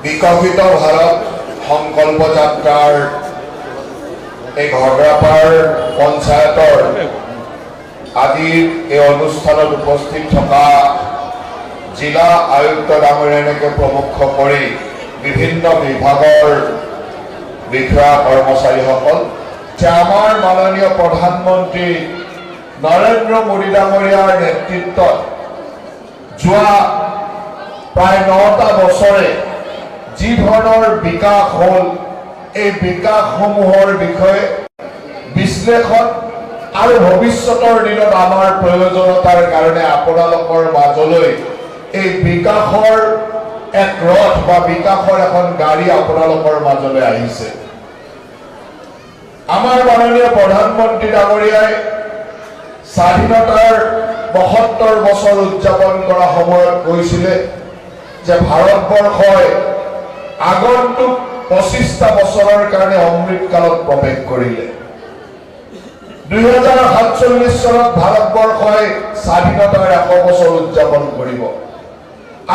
বিকশিত ভাৰত সংকল্প যাত্ৰাৰ এই ঘগ্ৰাপাৰ পঞ্চায়তৰ আজিৰ এই অনুষ্ঠানত উপস্থিত থকা জিলা আয়ুক্ত ডাঙৰীয়াকে প্ৰমুখ কৰি বিভিন্ন বিভাগৰ বিষয়া কৰ্মচাৰীসকল যে আমাৰ মাননীয় প্ৰধানমন্ত্ৰী নৰেন্দ্ৰ মোদী ডাঙৰীয়াৰ নেতৃত্বত যোৱা প্ৰায় 9টা বছৰে যি ধৰণৰ বিকাশ হ'ল এই বিকাশসমূহৰ বিষয়ে বিশ্লেষণ আৰু ভৱিষ্যতৰ দিনত আমাৰ প্ৰয়োজনীয়তাৰ কাৰণে আপোনালোকৰ মাজলৈ এই বিকাশৰ এক ৰথ বা বিকাশৰ এখন গাড়ী আপোনালোকৰ মাজলৈ আহিছে। আমাৰ মাননীয় প্ৰধানমন্ত্ৰী ডাঙৰীয়াই স্বাধীনতাৰ ৭২ বছৰ উদযাপন কৰা সময়ত কৈছিলে যে ভাৰতবৰ্ষই আগন্তুক ২৫টা বছৰৰ কাৰণে অমৃতকালত প্ৰৱেশ কৰিলে। ২০৪৭ চনত ভাৰতবৰ্ষই স্বাধীনতাৰ ১০০ বছৰ উদযাপন কৰিব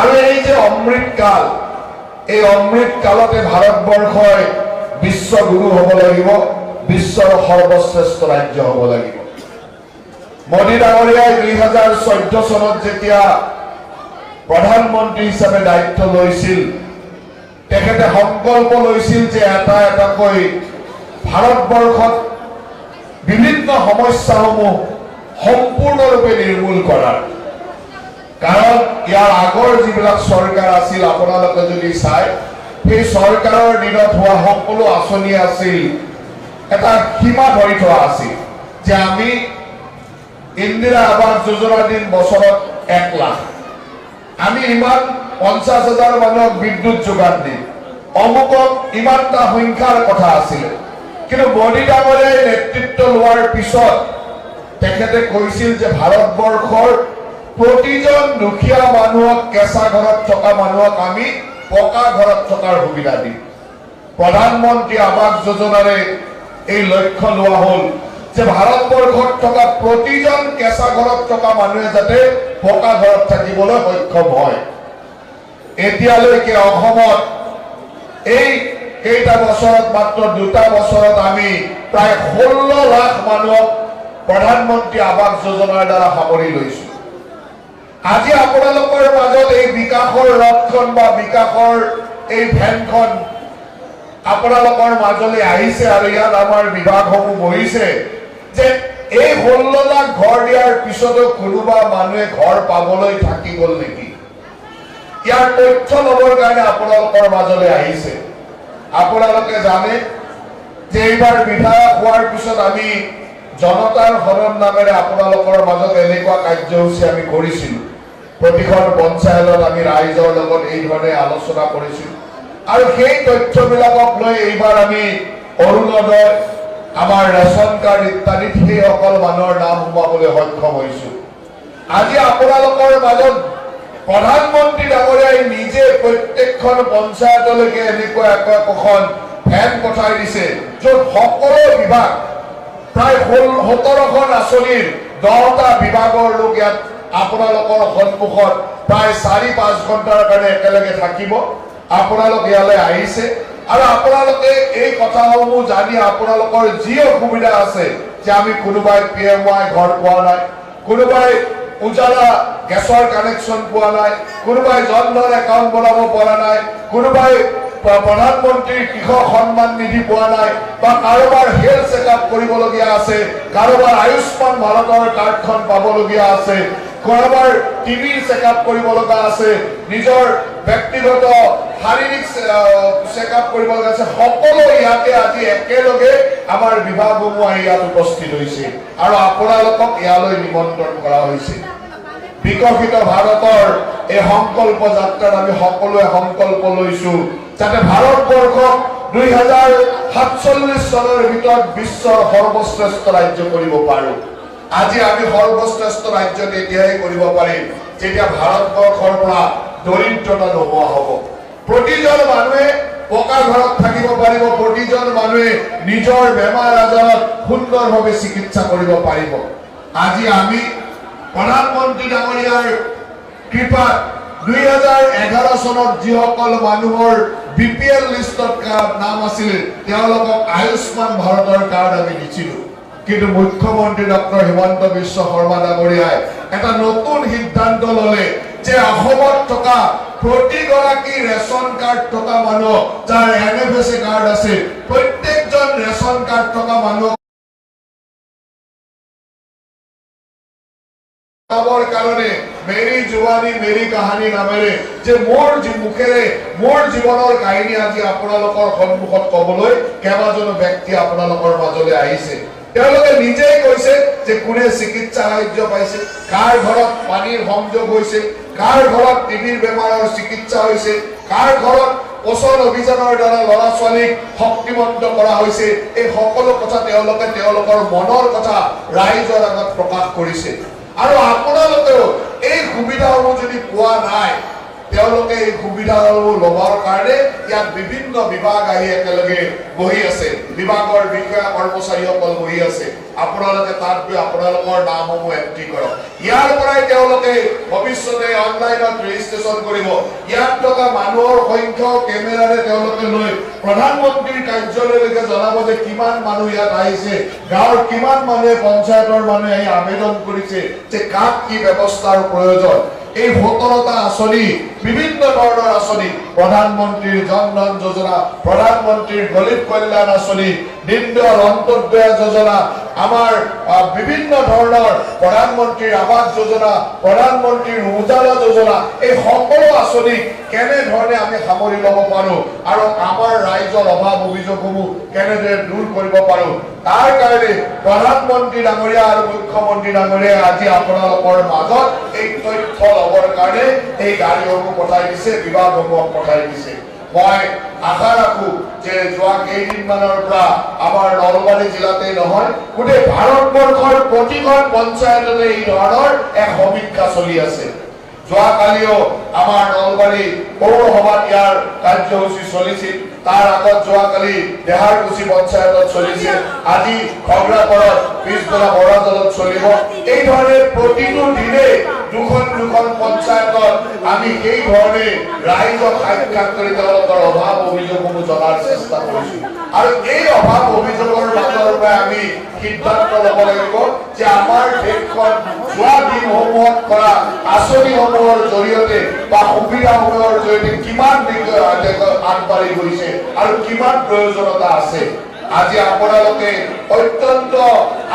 আৰু এই যে অমৃতকাল, এই অমৃতকালতে ভাৰতবৰ্ষই বিশ্বগুৰু হ'ব লাগিব, বিশ্বৰ সৰ্বশ্ৰেষ্ঠ ৰাজ্য হ'ব লাগিব। মোদী ডাঙৰীয়াই ২০১৪ চনত যেতিয়া প্ৰধানমন্ত্ৰী হিচাপে দায়িত্ব লৈছিল, তেখেতে সংকল্প লৈছিল যে এটা এটাকৈ ভাৰতবৰ্ষত বিভিন্ন সমস্যাসমূহ সম্পূৰ্ণৰূপে নিৰ্মূল কৰাৰ। কাৰণ ইয়াৰ আগৰ যিবিলাক চৰকাৰ আছিল, আপোনালোকে যদি চাই সেই চৰকাৰৰ দিনত হোৱা সকলো আঁচনি আছিল এটা সীমা ধৰি থোৱা আছিল যে আমি ইন্দিৰা আৱাস যোজনা দিন বছৰত ১ লাখ, আমি ইমান ৫০,০০০ মানুহক বিদ্যুৎ যোগান দিম, অমুকক ইমানটা সংখ্যাৰ কথা আছিলে। কিন্তু মোদী ডাঙৰীয়াই নেতৃত্ব লোৱাৰ পিছত তেখেতে কৈছিল যে ভাৰতবৰ্ষৰ প্ৰতিজন দুখীয়া মানুহক, কেঁচা ঘৰত থকা মানুহক আমি পকা ঘৰত থকাৰ সুবিধা দিম। প্ৰধানমন্ত্ৰী আৱাস যোজনাৰে এই লক্ষ্য লোৱা হ'ল যে ভাৰতবৰ্ষত থকা প্ৰতিজন কেঁচা ঘৰত থকা মানুহে যাতে পকা ঘৰত থাকিবলৈ সক্ষম হয়। এতিয়ালৈকে অসমত এই কেইটা বছৰত, মাত্ৰ 2টা বছৰত আমি প্ৰায় 16 লাখ মানুহক প্ৰধানমন্ত্ৰী আৱাস যোজনাৰ দ্বাৰা সামৰি লৈছো। আজি আপোনালোকৰ মাজত এই বিকাশৰ ৰথখন বা বিকাশৰ এই ভেনখন আপোনালোকৰ মাজলৈ আহিছে আৰু ইয়াত আমাৰ বিভাগসমূহ বহিছে যে এই 16 লাখ ঘৰ দিয়াৰ পিছতো কোনোবা মানুহে ঘৰ পাবলৈ থাকি গ'ল নেকি? ইয়াৰ তথ্য ল'বৰ কাৰণে আপোনালোকৰ মাজলৈ আহিছে। আপোনালোকে জানে যে এইবাৰ বিধায়ক হোৱাৰ পিছত আমি জনতাৰ সদন নামেৰে আপোনালোকৰ মাজত এনেকুৱা কাৰ্যসূচী আমি কৰিছিলোঁ। প্ৰতিখন পঞ্চায়তত আমি ৰাইজৰ লগত এই ধৰণে আলোচনা কৰিছিলোঁ আৰু সেই তথ্যবিলাকক লৈ এইবাৰ আমি অৰুণোদয়, আমাৰ ৰেচন কাৰ্ড ইত্যাদিত সেইসকল মানুহৰ নাম সোমাবলৈ সক্ষম হৈছোঁ। আজি আপোনালোকৰ মাজত প্ৰধানমন্ত্ৰী ডাঙৰীয়াই নিজে প্ৰত্যেকখন পঞ্চায়তলৈকে এনেকুৱা একোখন ভেন পঠাই দিছে, য'ত সকলো বিভাগ, প্ৰায় 17খন আঁচনিৰ 10টা বিভাগৰ লোক ইয়াত আপোনালোকৰ সন্মুখত প্ৰায় 4-5 ঘণ্টাৰ কাৰণে একেলগে থাকিব। আপোনালোক ইয়ালৈ আহিছে আৰু আপোনালোকে এই কথাসমূহ জানি আপোনালোকৰ যি অসুবিধা আছে যে আমি কোনোবাই PMY ঘৰ পোৱা নাই, কোনোবাই উজালা গেছৰ কানেকশ্যন পোৱা নাই, কোনোবাই জনধন একাউণ্ট বনাব পৰা নাই, কোনোবাই প্ৰধানমন্ত্ৰীৰ কৃষক সন্মান নিধি পোৱা নাই, বা কাৰোবাৰ হেল্থ চেকআপ কৰিবলগীয়া আছে, কাৰোবাৰ আয়ুষ্মান ভাৰতৰ কাৰ্ডখন পাবলগীয়া আছে, কাৰোবাৰ টিভিৰ চেকআপ কৰিব লগা আছে, নিজৰ ব্যক্তিগত শাৰীৰিক চেকআপ কৰিব লগা আছে। সকলো ইয়াতে আজি একেলগে আমাৰ বিভাগসমূহ আহি ইয়াত উপস্থিত হৈছে আৰু আপোনালোকক ইয়ালৈ নিমন্ত্ৰণ কৰা হৈছে। বিকশিত ভাৰতৰ এই সংকল্প যাত্ৰাত আমি সকলোৱে সংকল্প লৈছো যাতে ভাৰতবৰ্ষক 2047 চনৰ ভিতৰত বিশ্বৰ সৰ্বশ্ৰেষ্ঠ ৰাজ্য কৰিব পাৰো। আজি আমি সৰ্বশ্ৰেষ্ঠ ৰাজ্য তেতিয়াই কৰিব পাৰিম যেতিয়া ভাৰতবৰ্ষৰ পৰা দৰিদ্ৰতা নোহোৱা হ'ব। প্ৰতিজন মানুহে পকা ঘৰত থাকিব পাৰিব, প্ৰতিজন মানুহে নিজৰ বেমাৰ আজাৰত সুন্দৰভাৱে চিকিৎসা কৰিব পাৰিব। আজি আমি প্ৰধানমন্ত্ৰী ডাঙৰীয়াৰ কৃপাত 2011 চনত যিসকল মানুহৰ BPL লিষ্টত নাম আছিল তেওঁলোকক আয়ুষ্মান ভাৰতৰ কাৰ্ড আমি দিছিলো কিন্তু মুখ্যমন্ত্ৰী ডক্টৰ হিমন্ত বিশ্ব শৰ্মা ডাঙৰীয়াই এটা নতুন সিদ্ধান্ত ললে যে অসমত থকা প্ৰতিগৰাকী ৰেচন কাৰ্ড থকা মানুহ যাৰ NFSA কাৰ্ড আছে প্ৰত্যেকজন ৰেচন কাৰ্ড থকা মানুহ কাৰণে মেৰী জুৱানী মেৰী কাহানী নামেৰে যে মোৰ মুখেৰে মোৰ জীৱনৰ কাহিনী আজি আপোনালোকৰ সন্মুখত ক'বলৈ কেইবাজনো ব্যক্তি আপোনালোকৰ মাজলৈ আহিছে তেওঁলোকে নিজেই কৈছে যে কোনে চিকিৎসা সাহায্য পাইছে কাৰ ঘৰত পানীৰ সংযোগ হৈছে কাৰ ঘৰত টিবিৰ বেমাৰৰ চিকিৎসা হৈছে কাৰ ঘৰত পোষণ অভিযানৰ দ্বাৰা ল'ৰা ছোৱালীক শক্তিমন্ত কৰা হৈছে এই সকলো কথা তেওঁলোকে তেওঁলোকৰ মনৰ কথা ৰাইজৰ আগত প্ৰকাশ কৰিছে আৰু আপোনালোকেও এই সুবিধাসমূহ যদি পোৱা নাই তেওঁলোকে এই সুবিধাসমূহ ল'বৰ কাৰণে ইয়াত বিভিন্ন বিভাগ আহি একেলগে বহি আছে বিভাগৰ বিষয়া কৰ্মচাৰীসকল বহি আছে আপোনালোকে তাত গৈ আপোনালোকৰ নামসমূহ এন্ট্ৰি কৰক ইয়াৰ পৰাই তেওঁলোকে ভৱিষ্যতে অনলাইনত ৰেজিষ্ট্ৰেচন কৰিব ইয়াত থকা মানুহৰ সংখ্যা কেমেৰাৰে তেওঁলোকে লৈ প্ৰধানমন্ত্ৰীৰ কাৰ্যালয়লৈকে জনাব যে কিমান মানুহ ইয়াত আহিছে গাঁৱৰ কিমান মানুহে পঞ্চায়তৰ মানুহে আহি আবেদন কৰিছে যে কাক কি ব্যৱস্থাৰ প্ৰয়োজন এই 17টা আঁচনি বিভিন্ন ধৰণৰ আঁচনি প্ৰধানমন্ত্ৰীৰ জন ধন যোজনা প্ৰধানমন্ত্ৰীৰ গৰীব কল্যাণ আঁচনি দীনদয়াল অন্ত্যোদয় যোজনা আমাৰ বিভিন্ন ধৰণৰ প্ৰধানমন্ত্ৰীৰ আৱাস যোজনা প্ৰধানমন্ত্ৰীৰ উজালা যোজনা এই সকলো আঁচনি কেনে ধৰণে আমি সামৰি ল'ব পাৰো আৰু আমাৰ ৰাইজৰ অভাৱ অভিযোগসমূহ কেনেদৰে দূৰ কৰিব পাৰো তাৰ কাৰণে প্ৰধানমন্ত্ৰী ডাঙৰীয়া আৰু মুখ্যমন্ত্ৰী ডাঙৰীয়া আজি আপোনালোকৰ মাজত এই তথ্য ল'বৰ কাৰণে এই গাড়ীসমূহ পঠাই দিছে বিভাগসমূহক পঠাই দিছে মই আশা ৰাখো যে যোৱা কেইদিনমানৰ পৰা আমাৰ নলবাৰী জিলাতে নহয় গোটেই ভাৰতবৰ্ষৰ প্ৰতিখন পঞ্চায়ততে এই ধৰণৰ এক সমীক্ষা চলি আছে যোৱাকালিও আমাৰ নলবাৰী পৌৰসভাত ইয়াৰ কাৰ্যসূচী চলিছিল তাৰ আগত যোৱাকালি দেহাৰকুছি পঞ্চায়তত চলিছে আজি খগৰাপাৰত পিছবেলা বৰাজলত চলিব এই ধৰণে প্ৰতিটো দিনে দুখন পঞ্চায়তত আমি এই ধৰণে ৰাইজক সাক্ষাৎ কৰি তেওঁলোকৰ অভাৱ অভিযোগসমূহ জনাৰ চেষ্টা কৰিছো আৰু এই অভাৱ অভিযোগৰ মাজৰ পৰা আমি সিদ্ধান্ত ল'ব লাগিব যে আমাৰ দেশখন যোৱা দিনসমূহত কৰা আঁচনিসমূহৰ জৰিয়তে বা সুবিধাসমূহৰ জৰিয়তে কিমান আগবাঢ়ি গৈছে আৰু কিমান প্ৰয়োজনীয়তা আছে আজি আপোনালোকে অত্যন্ত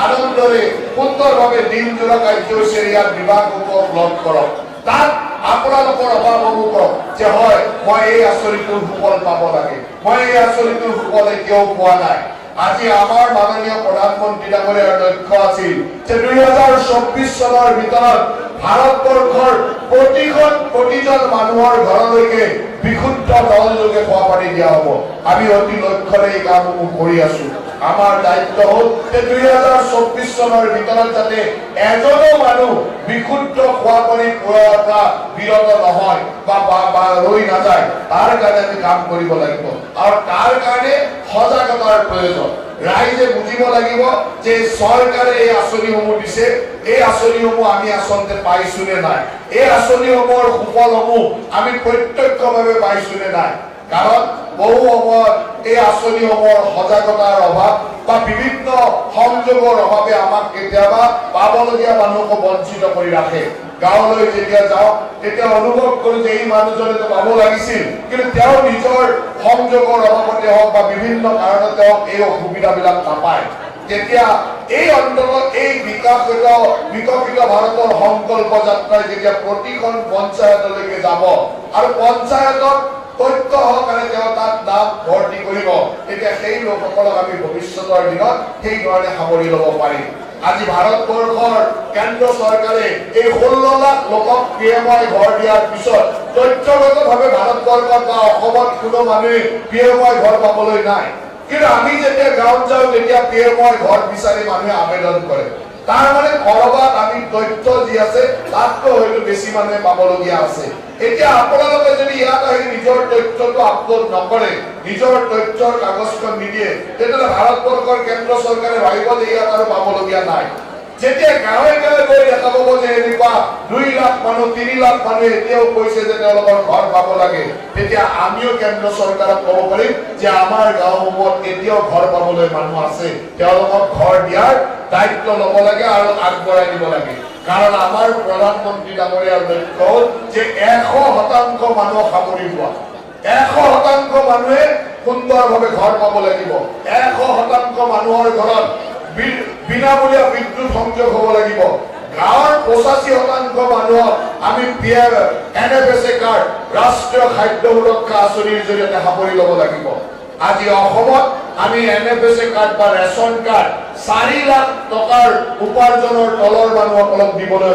আনন্দৰে সুন্দৰভাৱে দিনজোৰা কাৰ্যসূচীৰে ইয়াত বিভাগসমূহক লগ কৰক তাত আপোনালোকৰ অভাৱসমূহ কৰক যে হয় মই এই আঁচনিটোৰ সুফল পাব লাগে মই এই আঁচনিটোৰ সুফল এতিয়াও পোৱা নাই আজি আমাৰ মাননীয় প্ৰধানমন্ত্ৰী ডাঙৰীয়াৰ লক্ষ্য আছিল যে 2024 চনৰ ভিতৰত ভাৰতবৰ্ষৰ প্ৰতিজন মানুহৰ ঘৰলৈকে বিশুদ্ধ জলযোগে খোৱা পানী দিয়া হ'ব আমি অতি লক্ষ্যৰে এই কামসমূহ কৰি আছো আমাৰ দায়িত্ব হ'ল যে 2024 চনৰ ভিতৰত যাতে এজনো মানুহ বিশুদ্ধ খোৱা পানী পোৱাৰ পৰা বিৰত নহয় বা ৰৈ নাযায় তাৰ কাৰণে আমি কাম কৰিব লাগিব আৰু তাৰ কাৰণে সজাগতাৰ প্ৰয়োজন ৰাইজে বুজিব লাগিব যে চৰকাৰে এই আঁচনিসমূহ দিছে এই আঁচনিসমূহ আমি আচলতে পাইছো নে নাই এই আঁচনিসমূহৰ সুফলসমূহ আমি প্ৰত্যক্ষভাৱে পাইছো নে নাই কাৰণ বহু সময়ত এই আঁচনিসমূহৰ সজাগতাৰ অভাৱ বা বিভিন্ন সংযোগৰ অভাৱে আমাক কেতিয়াবা পাবলগীয়া মানুহক বঞ্চিত কৰি ৰাখে গাঁৱলৈ যেতিয়া যাওঁ তেতিয়া অনুভৱ কৰো যে এই মানুহজনেতো পাব লাগিছিল কিন্তু তেওঁ নিজৰ সংযোগৰ অভাৱতে হওক বা বিভিন্ন কাৰণতে হওক এই অসুবিধাবিলাক নাপায় তেতিয়া এই অঞ্চলত এই বিকশিত ভাৰতৰ সংকল্প যাত্ৰাই যেতিয়া প্ৰতিখন পঞ্চায়তলৈকে যাব আৰু পঞ্চায়তত তথ্য সহকাৰে তেওঁ তাত নাম ভৰ্তি কৰিব তেতিয়া সেই লোকসকলক আমি ভৱিষ্যতৰ দিনত সেই ধৰণে সামৰি ল'ব পাৰিম আজি ভাৰতবৰ্ষৰ কেন্দ্ৰ চৰকাৰে এই 16 লাখ লোকক PMY ঘৰ দিয়াৰ পিছত তথ্যগতভাৱে ভাৰতবৰ্ষত বা অসমত কোনো মানুহে PMY ঘৰ পাবলৈ নাই কিন্তু আমি যেতিয়া গাঁৱত যাওঁ তেতিয়া PMY ঘৰ বিচাৰি মানুহে আবেদন কৰে তাৰ মানে কৰবাত আমি তথ্য যি আছে তাতকৈ হয়তো বেছি মানুহে পাবলগীয়া আছে এতিয়া আপোনালোকে যদি ইয়াত আহি নিজৰ তথ্যটো আপলোড নকৰে নিজৰ তথ্যৰ কাগজখন নিদিয়ে তেতিয়াহ'লে ভাৰতবৰ্ষৰ কেন্দ্ৰ চৰকাৰে ভাবিব যে ইয়াত আৰু পাবলগীয়া নাই যেতিয়া গাঁৱে গাঁৱে গৈ দেখা পাব যে এনেকুৱা 2 লাখ মানুহ 3 লাখ মানুহ এতিয়াও কৈছে যে তেওঁলোকৰ ঘৰ পাব লাগে, তেতিয়া আমিও কেন্দ্ৰ চৰকাৰক ক'ব পাৰিম যে আমাৰ গাঁওসমূহত এতিয়াও ঘৰ পাবলৈ মানুহ আছে, তেওঁলোকক ঘৰ দিয়াৰ দায়িত্ব ল'ব লাগে আৰু আগবঢ়াই দিব লাগে। কাৰণ আমাৰ প্ৰধানমন্ত্ৰী ডাঙৰীয়াৰ লক্ষ্য হ'ল যে 100% মানুহ সামৰি লোৱা, 100% মানুহে সুন্দৰভাৱে ঘৰ পাব লাগিব, 100% মানুহৰ ঘৰত বিনামূলীয়া বিদ্যুৎ সংযোগ হ'ব লাগিব, গাঁৱৰ 85% মানুহক আমি NFSA কাৰ্ড ৰাষ্ট্ৰীয় খাদ্য সুৰক্ষা আঁচনিৰ জৰিয়তে সামৰি ল'ব লাগিব। আজি অসমত আমি NFSA কাৰ্ড বা ৰেচন কাৰ্ড 4 লাখ টকাৰ উপাৰ্জনৰ তলৰ মানুহসকলক দিবলৈ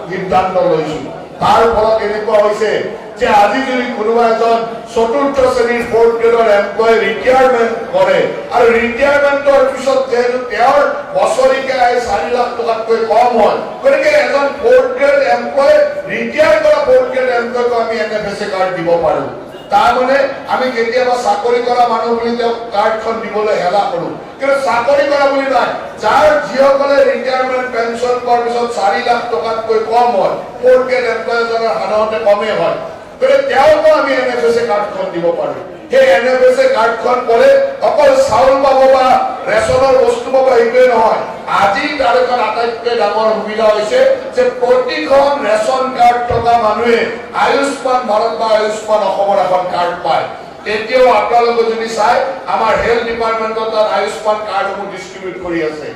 সিদ্ধান্ত লৈছো। তাৰ ফলত এনেকুৱা হৈছে যে আজি যদি কোনোবা এজন 4ৰ্থ শ্ৰেণীৰ 4th গ্ৰেডৰ এমপ্লয় ৰিটায়াৰমেণ্ট কৰে আৰু ৰিটায়াৰমেণ্টৰ পিছত যেহেতু তেওঁৰ বছৰিকা আয় 4 লাখ টকাতকৈ কম হয়, গতিকে এজন 4th গ্ৰেড এমপ্লয় ৰিটায়াৰ কৰা 4th গ্ৰেড এমপ্লয়ক আমি NFSA কাৰ্ড দিব পাৰো। তাৰমানে আমি কেতিয়াবা চাকৰি কৰা মানুহ বুলি তেওঁক কাৰ্ডখন দিবলৈ হেলা কৰো, কিন্তু চাকৰি কৰা বুলি নাই, যাৰ যিসকলে ৰিটায়াৰমেণ্ট পেঞ্চন পোৱাৰ পিছত 4 লাখ টকাতকৈ কম হয়, 4th গ্ৰেড এমপ্লয়জনৰ সাধাৰণতে কমেই হয়, গতিকে তেওঁকো আমি NFSA কাৰ্ডখন দিব পাৰো। সেই NFSA কাৰ্ডখন পৰে অকল চাউল পাব বা ৰেচনৰ বস্তু পাব এইটোৱে নহয়, আজি তাৰ এখন আটাইতকৈ ডাঙৰ সুবিধা হৈছে যে প্ৰতিখন ৰেচন কাৰ্ড থকা মানুহে আয়ুষ্মান ভাৰত বা আয়ুষ্মান অসমৰ এখন কাৰ্ড পায়। তেতিয়াও আপোনালোকে যদি চাই আমাৰ হেলথ ডিপাৰ্টমেণ্টত তাত আয়ুষ্মান কাৰ্ডসমূহ ডিষ্ট্ৰিবিউট কৰি আছে।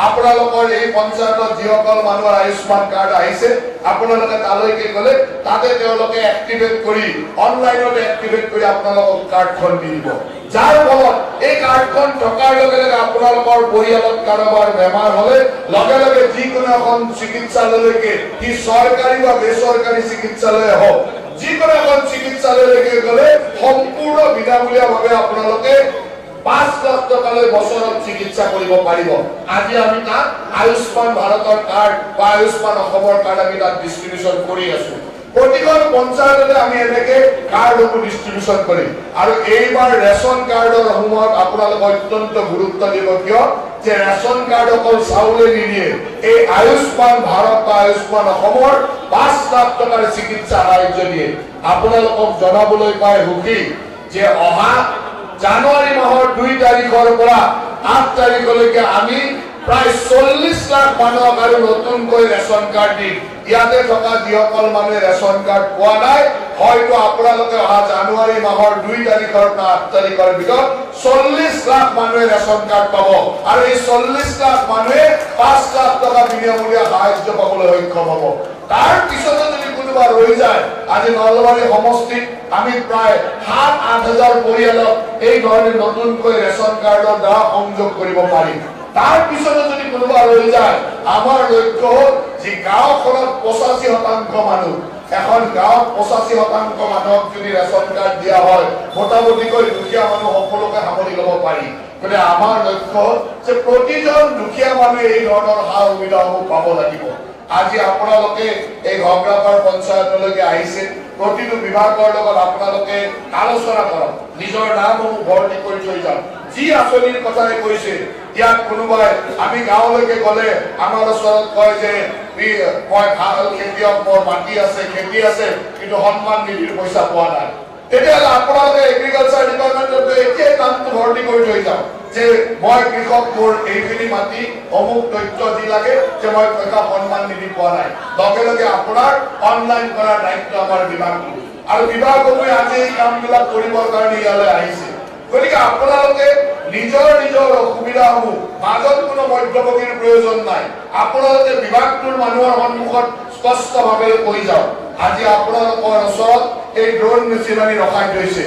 আপোনালোকৰ এই পঞ্চায়তত যিসকল মানুহৰ আয়ুষ্মান কাৰ্ড আহিছে, আপোনালোকে তালৈকে গ'লে তাতে তেওঁলোকে এক্টিভেট কৰি অনলাইনত এক্টিভেট কৰি আপোনালোকক কাৰ্ডখন দি দিব, যাৰ ফলত এই কাৰ্ডখন থকাৰ লগে লগে আপোনালোকৰ পৰিয়ালত কাৰোবাৰ বেমাৰ হ'লে লগে লগে যিকোনো এখন চিকিৎসালয়লৈকে, কি চৰকাৰী বা বেচৰকাৰী চিকিৎসালয় হওক, যিকোনো এখন চিকিৎসালয়লৈকে গ'লে সম্পূৰ্ণ বিনামূলীয়াভাৱে আপোনালোকে 5 লাখ টকালৈ বছৰত চিকিৎসা কৰিব পাৰিব। আজি আমি তাত আয়ুষ্মান ভাৰতৰ কাৰ্ড বা আয়ুষ্মান অসমৰ কাৰ্ড আমি তাত ডিষ্ট্ৰিবিউচন কৰি আছো। প্ৰতিখন পঞ্চায়ততে আমি এনেকে কাৰ্ডসমূহ ডিষ্ট্ৰিবিউচন কৰিম। আৰু এইবাৰ ৰেচন কাৰ্ডৰ সমূহত আপোনালোকে অত্যন্ত গুৰুত্ব দিব, কিয় যে ৰেচন কাৰ্ড অকল চাউলে নিদিয়ে, এই আয়ুষ্মান ভাৰত বা আয়ুষ্মান অসমৰ 5 লাখ টকাৰ চিকিৎসা সাহায্য দিয়ে। আপোনালোকক জনাবলৈ পাই সুখী যে অহা জানুৱাৰী মাহৰ 2 তাৰিখৰ পৰা 8 তাৰিখলৈকে আমি প্ৰায় 40 লাখ মানুহক আৰু নতুনকৈ ৰেচন কাৰ্ড দিম। ইয়াতে থকা যিসকল মানুহে ৰেচন কাৰ্ড পোৱা নাই, হয়তো আপোনালোকে অহা জানুৱাৰী মাহৰ 2 তাৰিখৰ পৰা 8 তাৰিখৰ ভিতৰত 40 লাখ মানুহে ৰেচন কাৰ্ড পাব, আৰু এই 40 লাখ মানুহে 5 লাখ টকা বিনামূলীয়া সাহায্য পাবলৈ সক্ষম হ'ব। তাৰ পিছতো যদি কোনোবা ৰৈ যায়, আজি নলবাৰী সমষ্টিত আমি প্ৰায় 7-8 হাজাৰ পৰিয়ালক এই ধৰণে নতুনকৈ ৰেচন কাৰ্ডৰ দ্বাৰা সংযোগ কৰিব পাৰিম। তাৰ পিছতো যদি কোনোবা ৰৈ যায়, আমাৰ লক্ষ্য হ'ল যে গাঁওখনত 85% মানুহ, এখন গাঁৱত 85% মানুহক যদি ৰেচন কাৰ্ড দিয়া হয়, মোটামুটিকৈ দুখীয়া মানুহ সকলোকে সামৰি ল'ব পাৰি। গতিকে আমাৰ লক্ষ্য হ'ল যে প্ৰতিজন দুখীয়া মানুহে এই ধৰণৰ সা সুবিধাসমূহ পাব লাগিব। আজি আপোনালোকে এই ঘগ্ৰাপাৰ পঞ্চায়তলৈকে আহিছে, প্ৰতিটো বিভাগৰ লগত আপোনালোকে আলোচনা কৰক, নিজৰ নামসমূহ ভৰ্তি কৰি থৈ যাওক। যি আঁচনিৰ কথাই কৈছে, ইয়াত কোনোবাই আমি গাঁৱলৈকে গ'লে আমাৰ ওচৰত কয় যে মই ভাল খেতিয়ক, মোৰ মাটি আছে, খেতি আছে, কিন্তু সন্মান নিধিৰ পইচা পোৱা নাই। তেতিয়াহ'লে আপোনালোকে এগ্ৰিকালচাৰ ডিপাৰ্টমেণ্টত এতিয়াই নামটো ভৰ্তি কৰি থৈ যাওক যে মই কৃষক, মোৰ এইখিনি মাটি অমুক তথ্য দি লাগে যে মই পইচা সন্মান নিধি পোৱা নাই। লগে লগে আপোনাৰ অনলাইন কৰাৰ দায়িত্ব আমাৰ বিভাগটো, আৰু বিভাগসমূহে আজি এই কামবিলাক কৰিবৰ কাৰণে ইয়ালৈ আহিছে। গতিকে আপোনালোকে নিজৰ নিজৰ অসুবিধাসমূহ, মাজত কোনো মধ্যভোগীৰ প্ৰয়োজন নাই, আপোনালোকে বিভাগটোৰ মানুহৰ সন্মুখত স্পষ্টভাৱে কৈ যাওক। আজি আপোনালোকৰ ওচৰত এই ড্ৰোন মেচিন আমি ৰখাই থৈছে,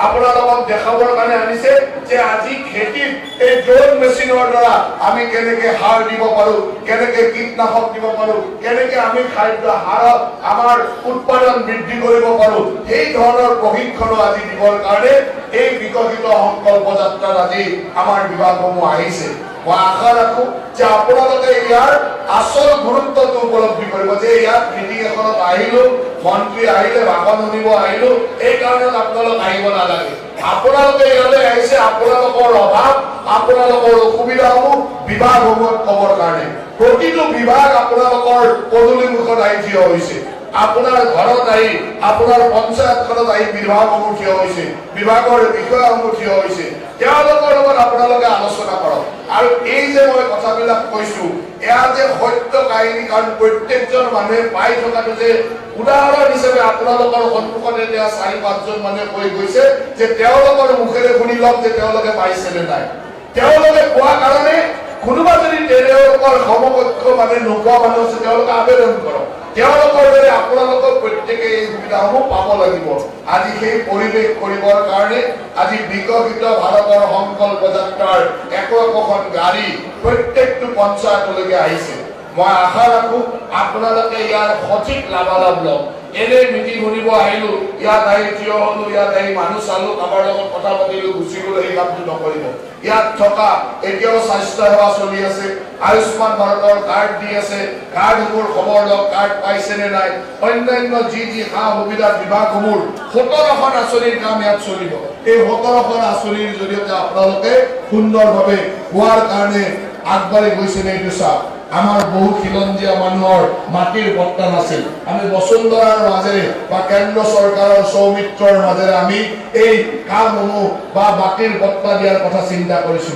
আপোনালোকক দেখাবৰ কাৰণে আনিছে যে আজি খেতিত এই ড্ৰোন মেচিনৰ দ্বাৰা আমি কেনেকে সাৰ দিব পাৰো, কেনেকে কীটনাশক দিব পাৰো, কেনেকে আমি খাদ্য হাৰত আমাৰ উৎপাদন বৃদ্ধি কৰিব পাৰো, সেই ধৰণৰ প্ৰশিক্ষণ আজি দিবৰ কাৰণে এই বিকশিত সংকল্প যাত্ৰাত আজি আমাৰ বিভাগসমূহ আহিছে। মই আশা ৰাখো যে আপোনালোকে ইয়াৰ আচল গুৰুত্বটো উপলব্ধি কৰিব, যে ইয়াত মিটিং এখনত আহিলো, মন্ত্ৰী আহিলে, ভাষণ শুনিব আহিলো, এই কাৰণত আপোনালোক আহিব নালাগে। আপোনালোকে ইয়ালৈ আহিছে আপোনালোকৰ অভাৱ, আপোনালোকৰ অসুবিধাসমূহ বিভাগসমূহত ক'বৰ কাৰণে। প্ৰতিটো বিভাগ আপোনালোকৰ পদূলিমুখত আহি থিয় হৈছে আপোনাৰ ঘৰত আহি আপোনাৰ পঞ্চায়তখনত আহি বিভাগসমূহ থিয় হৈছে বিভাগৰ বিষয়াসমূহ থিয় হৈছে তেওঁলোকৰ লগত আপোনালোকে আলোচনা কৰক আৰু এই যে মই কথাবিলাক কৈছো এয়া যে সত্য কাহিনী কাৰণ প্ৰত্যেকজন মানুহে পাই থকাটো যে উদাহৰণ হিচাপে আপোনালোকৰ সন্মুখত এতিয়া 4-5জন মানুহে কৈ গৈছে যে তেওঁলোকৰ মুখেৰে শুনি লওক যে তেওঁলোকে পাইছে নে নাই তেওঁলোকে কোৱা কাৰণে কোনোবা যদি তেওঁলোকৰ সমকক্ষ মানে নোপোৱা মানুহ আছে তেওঁলোকে আবেদন কৰক তেওঁলোকৰ দৰে আপোনালোকৰ প্ৰত্যেকে এই সুবিধাসমূহ পাব লাগিব আজি সেই পৰিৱেশ কৰিবৰ কাৰণে আজি বিকশিত ভাৰতৰ সংকল্প যাত্ৰাৰ একোখন গাড়ী প্ৰত্যেকটো পঞ্চায়তলৈকে আহিছে মই আশা ৰাখো আপোনালোকে ইয়াৰ সঠিক লাভালাভ লওক এনে মিটিং শুনিব আহিলো ইয়াত আহি থিয় হলো ইয়াত আহি মানুহ চালো কাৰোবাৰ লগত কথা পাতিলো গুচি গলো এই কামটো নকৰিব ইয়াত থকা এতিয়াও স্বাস্থ্য সেৱা চলি আছে আয়ুষ্মান ভাৰতৰ কাৰ্ড দি আছে কাৰ্ডসমূহৰ খবৰ লওক কাৰ্ড পাইছে নে নাই অন্যান্য যি সা সুবিধা বিভাগসমূহ 17খন আঁচনিৰ কাম ইয়াত চলিব এই 17খন আঁচনিৰ জৰিয়তে আপোনালোকে সুন্দৰভাৱে হোৱাৰ কাৰণে আগবাঢ়ি গৈছে নে এইটো চাওক আমাৰ বহু খিলঞ্জীয়া মানুহৰ মাটিৰ পট্টা নাছিল আমি বসুন্ধৰাৰ মাজেৰে বা কেন্দ্ৰ চৰকাৰৰ সৌমিত্ৰৰ মাজেৰে আমি এই কামসমূহ বা মাটিৰ পট্টা দিয়াৰ কথা চিন্তা কৰিছো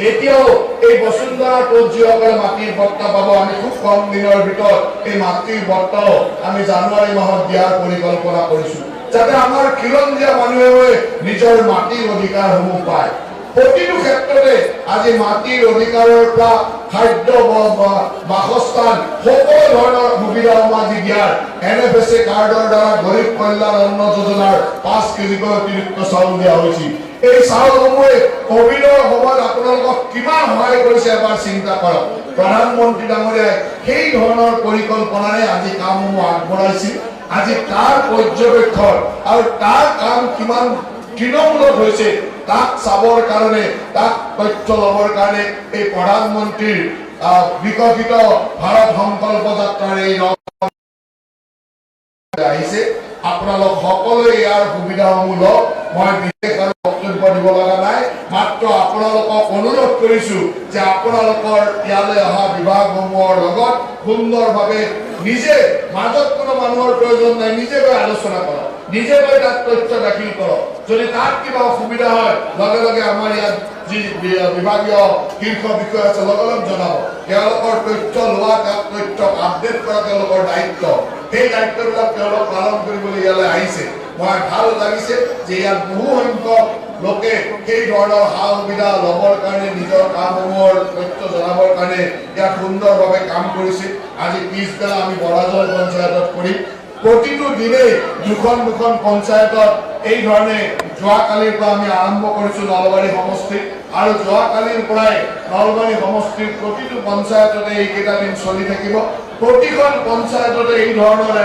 এতিয়াও এই বসুন্ধৰাটো যিসকলে মাটিৰ পট্টা পাব আমি খুব কম দিনৰ ভিতৰত এই মাটিৰ পট্টাও আমি জানুৱাৰী মাহত দিয়াৰ পৰিকল্পনা কৰিছো যাতে আমাৰ খিলঞ্জীয়া মানুহে নিজৰ মাটিৰ অধিকাৰসমূহ পায় প্ৰতিটো ক্ষেত্ৰতে আজি মাটিৰ অধিকাৰৰ পৰা খাদ্য বাসস্থান সকলো ধৰণৰ সুবিধাসমূহ আজি দিয়াৰ NFSA কাৰ্ডৰ দ্বাৰা গৰীব কল্যাণ অন্ন যোজনাৰ 5 কেজিকৈ অতিৰিক্ত চাউল দিয়া হৈছিল এই চাউলসমূহে কোভিডৰ সময়ত আপোনালোকক কিমান সহায় কৰিছে এবাৰ চিন্তা কৰক প্ৰধানমন্ত্ৰী ডাঙৰীয়াই সেই ধৰণৰ পৰিকল্পনাৰে আজি কামসমূহ আগবঢ়াইছিল আজি তাৰ পৰ্যবেক্ষণ আৰু তাৰ কাম কিমান তৃণমূলত হৈছে তাক চাবৰ কাৰণে তাক তথ্য লবৰ কাৰণে এই প্ৰধানমন্ত্ৰীৰ বিকশিত ভাৰত সংকল্প যাত্ৰাৰ এই আহিছে আপোনালোক সকলোৱে ইয়াৰ সুবিধাসমূহ লওক মই বিশেষ আৰু বক্তব্য দিব লগা নাই মাত্ৰ আপোনালোকক অনুৰোধ কৰিছো যে আপোনালোকৰ ইয়ালৈ অহা বিভাগসমূহৰ লগত সুন্দৰভাৱে নিজে মাজত কোনো মানুহৰ প্ৰয়োজন নাই নিজে গৈ আলোচনা কৰক নিজে গৈ তাত তথ্য দাখিল কৰক যদি তাত কিবা অসুবিধা হয় লগে লগে আমাৰ ইয়াত যি বিভাগীয় শীৰ্ষ বিষয়া আছে লগে লগে জনাব তেওঁলোকৰ তথ্য লোৱা তথ্য আপডেট কৰা তেওঁলোকৰ দায়িত্ব সেই দায়িত্ববিলাক তেওঁলোক পালন কৰিবলৈ ইয়ালৈ আহিছে মই ভাল লাগিছে যে ইয়াত বহু সংখ্যক লোকে সেই ধৰণৰ সা সুবিধা ল'বৰ কাৰণে নিজৰ কামসমূহৰ তথ্য জনাবৰ কাৰণে ইয়াত সুন্দৰভাৱে কাম কৰিছে আজি পিছবেলা আমি বৰাজল পঞ্চায়তত কৰিম প্ৰতিটো দিনেই দুখন পঞ্চায়তত এই ধৰণে যোৱাকালিৰ পৰা আমি আৰম্ভ কৰিছো নলবাৰী সমষ্টি আৰু যোৱাকালিৰ পৰাই নলবাৰী সমষ্টিৰ প্ৰতিটো পঞ্চায়ততে এইকেইটা দিন চলি থাকিব প্ৰতিখন পঞ্চায়ততে এই ধৰণৰ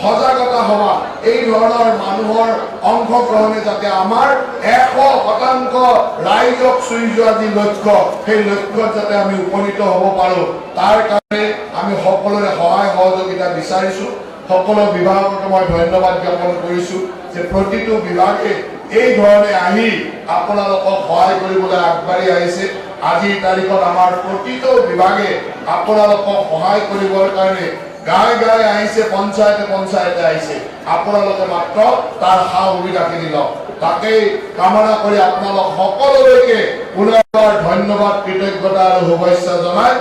সজাগতা সভা এই ধৰণৰ মানুহৰ অংশগ্ৰহণে যাতে আমাৰ 100% ৰাইজক চুই যোৱা যি লক্ষ্য সেই লক্ষ্যত যাতে আমি উপনীত হ'ব পাৰো তাৰ কাৰণে আমি সকলোৰে সহায় সহযোগিতা বিচাৰিছো সকলো বিভাগকে মই ধন্যবাদ জ্ঞাপন কৰিছো যে প্ৰতিটো বিভাগে এই ধৰণে আহি আপোনালোকক সহায় কৰিবলৈ আগবাঢ়ি আহিছে আজিৰ তাৰিখত আমাৰ প্ৰতিটো বিভাগে আপোনালোকক সহায় কৰিবৰ কাৰণে গাঁৱে গাঁৱে আহিছে পঞ্চায়তে আহিছে আপোনালোকে মাত্ৰ তাৰ সা সুবিধাখিনি লওক তাকেই কামনা কৰি আপোনালোক সকলোলৈকে পুনৰবাৰ ধন্যবাদ কৃতজ্ঞতা আৰু শুভেচ্ছা জনাই